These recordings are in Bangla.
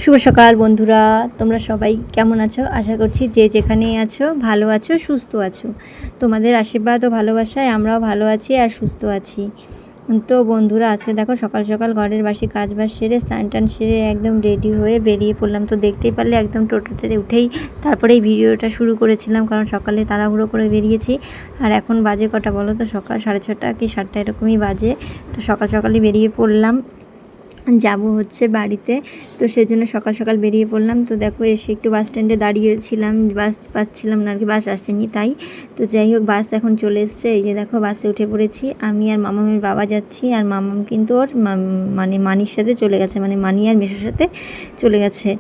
শুভ সকাল বন্ধুরা, তোমরা সবাই কেমন আছো? আশা করছি যে যেখানেই আছো ভালো আছো, সুস্থ আছো। তোমাদের আশীর্বাদ ও ভালোবাসায় আমরাও ভালো আছি আর সুস্থ আছি। তো বন্ধুরা, আজকে দেখো সকাল সকাল ঘরের বাসি কাজবাজ সেরে স্নান টান সেরে একদম রেডি হয়ে বেরিয়ে পড়লাম। তো দেখতেই পারলে একদম টোটোতে উঠেই তারপরেই ভিডিওটা শুরু করেছিলাম, কারণ সকালে তাড়াহুড়ো করে বেরিয়েছি। আর এখন বাজে কটা বলো তো? সকাল 6:30 কি 7টা এরকমই বাজে। তো সকাল সকালই বেরিয়ে পড়লাম, যাব হচ্ছে বাড়িতে। তো সেজন্য সকাল সকাল বেরিয়ে পড়লাম। তো দেখো এসে একটু বাস স্ট্যান্ডে দাঁড়িয়েছিলাম, বাস পাচ্ছিলাম না আর কি, বাস আসেনি তাই। তো যাই হোক, বাস এখন চলে এসছে। এই যে দেখো বাসে উঠে পড়েছি। আমি আর মামামের বাবা যাচ্ছি, আর মামাম কিন্তু ওর মানে মানির সাথে চলে গেছে, মানে মানি আর মেসোর সাথে চলে গেছে।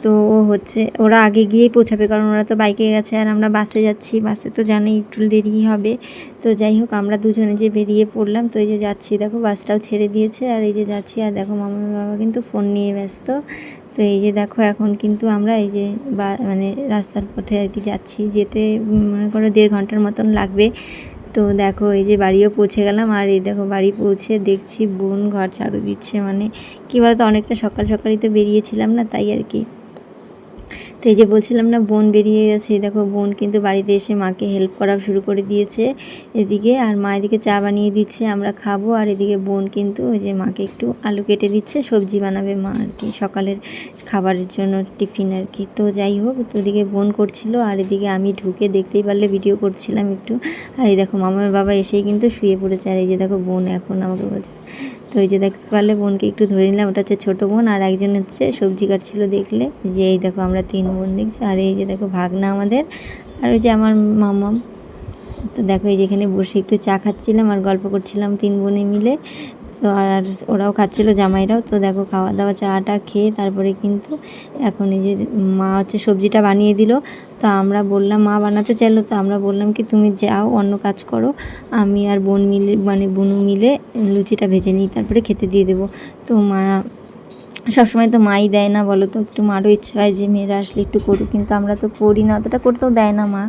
তো হচ্ছে ওরা আগে গিয়েই পৌঁছাবে, কারণ ওরা তো বাইকে গেছে আর আমরা বাসে যাচ্ছি। বাসে তো জানোই একটু দেরি হবে। তো যাই হোক, আমরা দুজনে যে বেরিয়ে পড়লাম। তো এই যে যাচ্ছি, দেখো বাসটাও ছেড়ে দিয়েছে আর এই যে যাচ্ছি। আর দেখো মামার বাবা কিন্তু ফোন নিয়ে ব্যস্ত। তো এই যে দেখো এখন কিন্তু আমরা এই যে মানে রাস্তার পথে আর কি যাচ্ছি। যেতে মনে করো 1.5 ঘন্টার মতন লাগবে। তো দেখো এই যে বাড়িও পৌঁছে গেলাম। আর এই দেখো বাড়ি পৌঁছে দেখছি বোন ঘর ঝাড়ু দিচ্ছে। মানে কী বলতো, অনেকটা সকাল সকালই তো বেরিয়েছিলাম না, তাই আর কি। তো এই যে বলছিলাম না, বোন বেরিয়ে গেছে। দেখো বোন কিন্তু বাড়িতে এসে মাকে হেল্প করা শুরু করে দিয়েছে এদিকে। আর মা এদিকে চা বানিয়ে দিচ্ছে, আমরা খাবো। আর এদিকে বোন কিন্তু ওই যে মাকে একটু আলু কেটে দিচ্ছে, সবজি বানাবে মা আর কি সকালের খাবারের জন্য, টিফিন আর কি। তো যাই হোক, ওদিকে বোন করছিল আর এদিকে আমি ঢুকে দেখতেই পারলে ভিডিও করছিলাম একটু। আর এই দেখো মামার বাবা এসেই কিন্তু শুয়ে পড়েছে। আর এই যে দেখো বোন এখন আমাকে বলছে। তো এই যে দেখতে পারলে বোনকে একটু ধরে নিলাম, ওটা হচ্ছে ছোটো বোন। আর একজন হচ্ছে সবজি কাটছিল, দেখলে যে এই দেখো আমরা 3 বোন দেখছি। আর এই যে দেখো ভাগনা আমাদের, আর ওই যে আমার মামাম। তো দেখো এই যেখানে বসে একটু চা খাচ্ছিলাম আর গল্প করছিলাম 3 বোনে মিলে। তো আর ওরাও খাচ্ছিলো, জামাইরাও। তো দেখো খাওয়া দাওয়া চাটা খেয়ে তারপরে কিন্তু এখন এই যে মা হচ্ছে সবজিটা বানিয়ে দিল। তো আমরা বললাম, মা বানাতে চাইলো, তো আমরা বললাম কি তুমি যাও অন্য কাজ করো, আমি আর বোন মিলে মানে বুনু মিলে লুচিটা ভেজে নিই, তারপরে খেতে দিয়ে দেবো। তো মা সবসময় তো মাই দেয় না বলো তো, একটু মারও ইচ্ছা হয় যে মেয়েরা আসলে একটু করুক, কিন্তু আমরা তো করি না, অতটা করতেও দেয় না মা।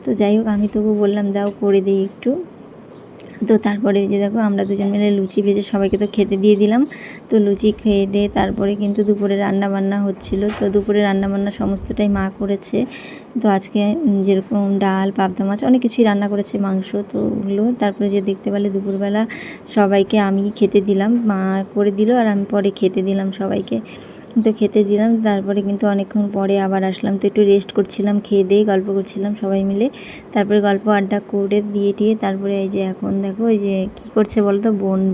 তো যাই হোক, আমি তবু বললাম দাও করে দিই একটু। তো তারপরে যে দেখো আমরা দুজন মিলে লুচি ভেজে সবাইকে তো খেতে দিয়ে দিলাম। তো লুচি খেয়ে দিয়ে তারপরে কিন্তু দুপুরে রান্না বান্না হচ্ছিলো। তো দুপুরে রান্না বান্না সমস্তটাই মা করেছে। তো আজকে যেরকম ডাল, পাবদা মাছ, অনেক কিছুই রান্না করেছে, মাংস, তো ওগুলো। তারপরে যে দেখতে পেলে দুপুরবেলা সবাইকে আমি খেতে দিলাম, মা করে দিল আর আমি পরে খেতে দিলাম সবাইকে। তো খেতে দিলাম, তারপরে কিন্তু অনেকক্ষণ পরে আবার আসলাম। তো একটু রেস্ট করছিলাম, খেয়ে দিয়ে গল্প করছিলাম সবাই মিলে। তারপরে গল্প আড্ডা করে দিয়ে টিয়ে তারপরে এই যে এখন দেখো এই যে কী করছে বলো তো,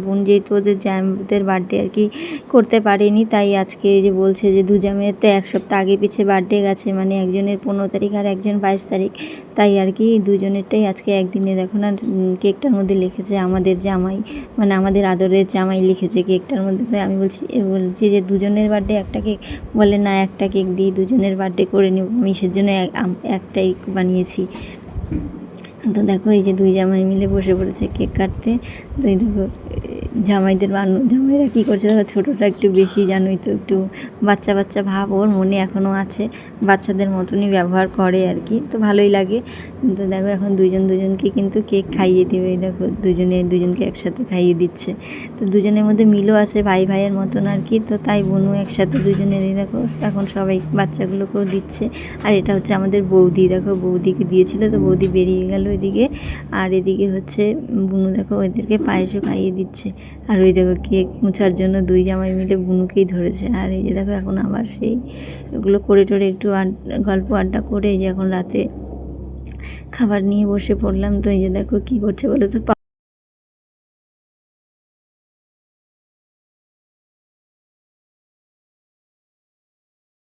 বোন যেহেতু ওদের জামাইদের বার্থডে আর কি করতে পারেনি, তাই আজকে এই যে বলছে যে 2 জামাইয়ের তো 1 সপ্তাহ আগে পিছিয়ে বার্থডে গেছে, মানে একজনের 15 তারিখ আর একজন 22 তারিখ, তাই আর কি দুজনেরটাই আজকে একদিনে। দেখো না কেকটার মধ্যে লিখেছে আমাদের জামাই, মানে আমাদের আদরের জামাই লিখেছে কেকটার মধ্যে। তাই আমি বলছি যে দুজনের বার্থডে একটা কেক, বলে না একটা কেক দিয়ে দুজনের বার্থডে করে নেব, আমি সেজন্য একটাই বানিয়েছি। তো দেখো এই যে 2 জামাই মিলে বসে পড়েছে কেক কাটতে। তো এই দেখো জামাইরা কী করছে দেখো, ছোটোটা একটু বেশি জানোই তো, একটু বাচ্চা বাচ্চা ভাব ওর মনে এখনও আছে, বাচ্চাদের মতনই ব্যবহার করে আর কি, তো ভালোই লাগে। তো দেখো এখন দুজনকে কিন্তু কেক খাইয়ে দেবে। এই দেখো দুজনকে একসাথে খাইয়ে দিচ্ছে। তো দুজনের মধ্যে মিলও আছে, ভাইয়ের মতন আর কি। তো তাই বোনও একসাথে দুজনের, এই দেখো এখন সবাই বাচ্চাগুলোকেও দিচ্ছে। আর এটা হচ্ছে আমাদের বৌদি, দেখো বৌদিকে দিয়েছিল, তো বৌদি বেরিয়ে গেল এদিকে। আর এদিকে হচ্ছে বুনু দেখো ওদেরকে পায়েসও খাইয়ে দিচ্ছে। আর ওই দেখো কেক মুছার জন্য 2 জামাই মিলে বুনুকেই ধরেছে। আর এই যে দেখো এখন আবার সেই এগুলো করে টোরে একটু গল্প আড্ডা করে এই যে এখন রাতে খাবার নিয়ে বসে পড়লাম। তো এই যে দেখো কী করছে বলো তো,